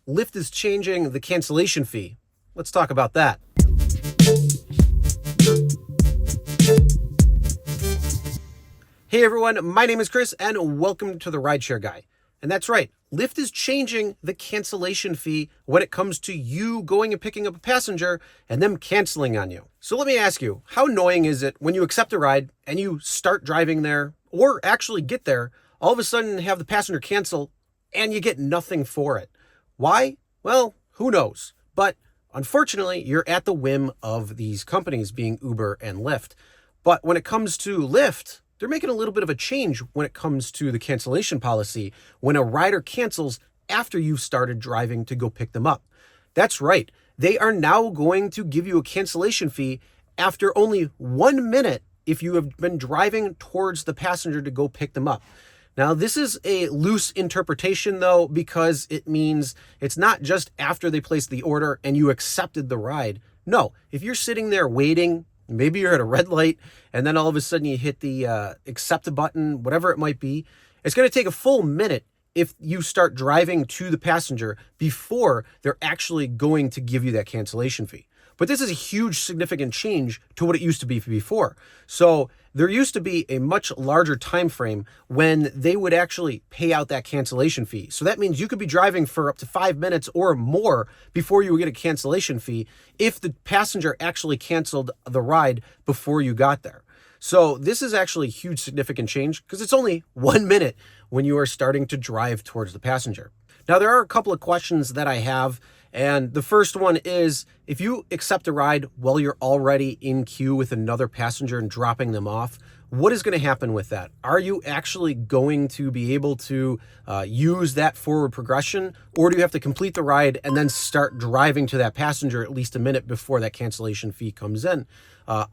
Lyft is changing the cancellation fee. Let's talk about that. Hey everyone, my name is Chris and welcome to the RideShare Guy. And that's right, Lyft is changing the cancellation fee when it comes to you going and picking up a passenger and them canceling on you. So let me ask you, how annoying is it when you accept a ride and you start driving there or actually get there, all of a sudden have the passenger cancel and you get nothing for it? Why? Well, who knows? But unfortunately, you're at the whim of these companies being Uber and Lyft. But when it comes to Lyft, they're making a little bit of a change when it comes to the cancellation policy when a rider cancels after you've started driving to go pick them up. That's right. They are now going to give you a cancellation fee after only 1 minute if you have been driving towards the passenger to go pick them up. Now, this is a loose interpretation, though, because it means it's not just after they place the order and you accepted the ride. No, if you're sitting there waiting, maybe you're at a red light, and then all of a sudden you hit the accept button, whatever it might be. It's going to take a full minute if you start driving to the passenger before they're actually going to give you that cancellation fee. But this is a huge significant change to what it used to be before. So there used to be a much larger time frame when they would actually pay out that cancellation fee. So that means you could be driving for up to 5 minutes or more before you would get a cancellation fee if the passenger actually canceled the ride before you got there. So this is actually a huge significant change because it's only 1 minute when you are starting to drive towards the passenger. Now, there are a couple of questions that I have. And the first one is, if you accept a ride while you're already in queue with another passenger and dropping them off, what is going to happen with that? Are you actually going to be able to use that forward progression, or do you have to complete the ride and then start driving to that passenger at least a minute before that cancellation fee comes in?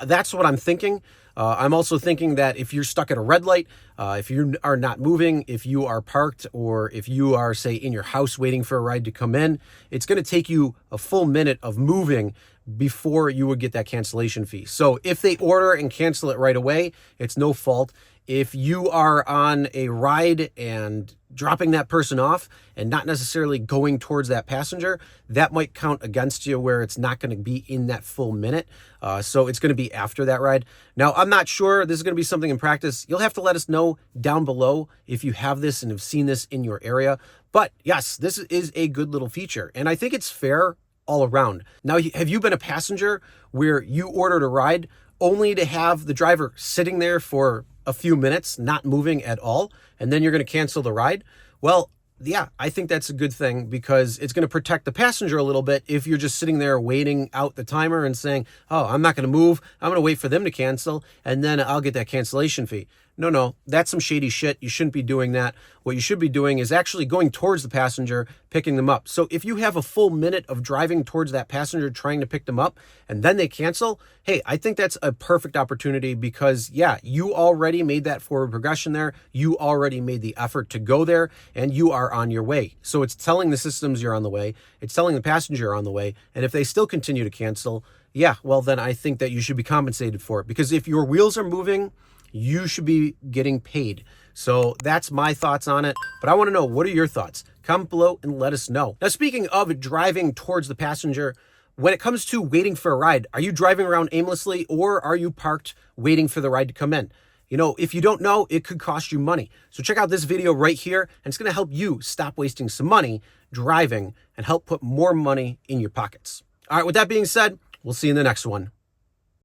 That's what I'm thinking. I'm also thinking that if you're stuck at a red light, if you are not moving, if you are parked, or if you are, say, in your house waiting for a ride to come in, it's going to take you a full minute of moving before you would get that cancellation fee. So if they order and cancel it right away, it's no fault. If you are on a ride and dropping that person off and not necessarily going towards that passenger, that might count against you where it's not going to be in that full minute. So it's going to be after that ride. Now, I'm not sure this is going to be something in practice. You'll have to let us know down below if you have this and have seen this in your area. But yes, this is a good little feature. And I think it's fair all around. Now, have you been a passenger where you ordered a ride only to have the driver sitting there for a few minutes, not moving at all, and then you're going to cancel the ride? Well, yeah, I think that's a good thing because it's going to protect the passenger a little bit if you're just sitting there waiting out the timer and saying, oh, I'm not going to move. I'm going to wait for them to cancel, and then I'll get that cancellation fee. No, that's some shady shit. You shouldn't be doing that. What you should be doing is actually going towards the passenger, picking them up. So if you have a full minute of driving towards that passenger trying to pick them up and then they cancel, hey, I think that's a perfect opportunity because, yeah, you already made that forward progression there. You already made the effort to go there and you are on your way. So it's telling the systems you're on the way. It's telling the passenger you're on the way. And if they still continue to cancel, yeah, well, then I think that you should be compensated for it because if your wheels are moving, you should be getting paid. So that's my thoughts on it. But I want to know, what are your thoughts? Comment below and let us know. Now, speaking of driving towards the passenger, when it comes to waiting for a ride, are you driving around aimlessly or are you parked waiting for the ride to come in? You know, if you don't know, it could cost you money. So check out this video right here, and it's going to help you stop wasting some money driving and help put more money in your pockets. All right, with that being said, we'll see you in the next one.